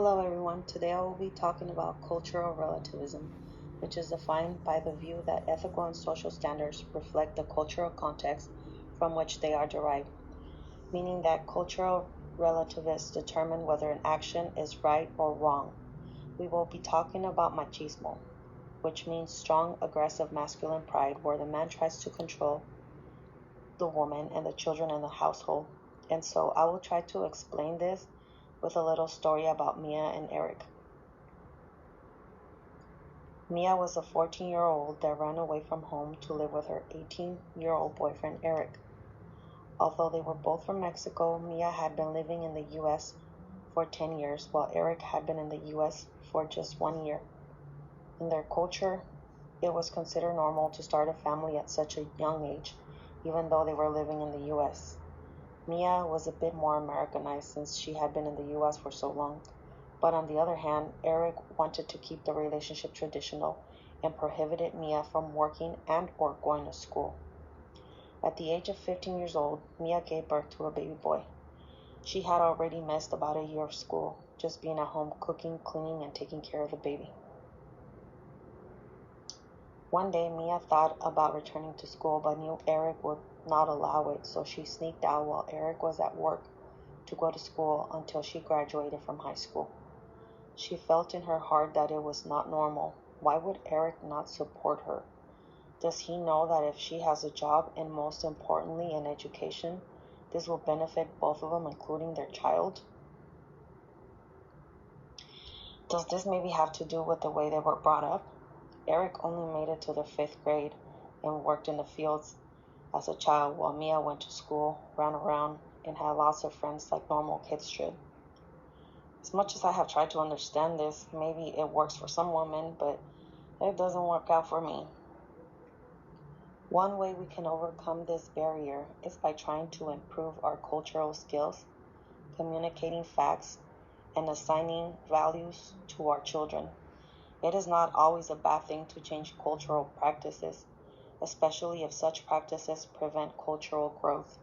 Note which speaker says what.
Speaker 1: Hello everyone, today I will be talking about cultural relativism, which is defined by the view that ethical and social standards reflect the cultural context from which they are derived, meaning that cultural relativists determine whether an action is right or wrong. We will be talking about machismo, which means strong, aggressive masculine pride where the man tries to control the woman and the children in the household. And so I will try to explain this with a little story about Mia and Eric. Mia was a 14-year-old that ran away from home to live with her 18-year-old boyfriend Eric. Although they were both from Mexico, Mia had been living in the U.S. for 10 years, while Eric had been in the U.S. for just 1 year. In their culture, it was considered normal to start a family at such a young age, even though they were living in the U.S. Mia was a bit more Americanized since she had been in the U.S. for so long. But on the other hand, Eric wanted to keep the relationship traditional and prohibited Mia from working and or going to school. At the age of 15 years old, Mia gave birth to a baby boy. She had already missed about a year of school, just being at home cooking, cleaning, and taking care of the baby. One day, Mia thought about returning to school but knew Eric would not allow it, so she sneaked out while Eric was at work to go to school until she graduated from high school. She felt in her heart that it was not normal. Why would Eric not support her? Does he know that if she has a job and most importantly an education, this will benefit both of them, including their child? Does this maybe have to do with the way they were brought up? Eric only made it to the 5th grade and worked in the fields as a child while Mia went to school, ran around, and had lots of friends like normal kids should. As much as I have tried to understand this, maybe it works for some women, but it doesn't work out for me. One way we can overcome this barrier is by trying to improve our cultural skills, communicating facts, and assigning values to our children. It is not always a bad thing to change cultural practices, especially if such practices prevent cultural growth.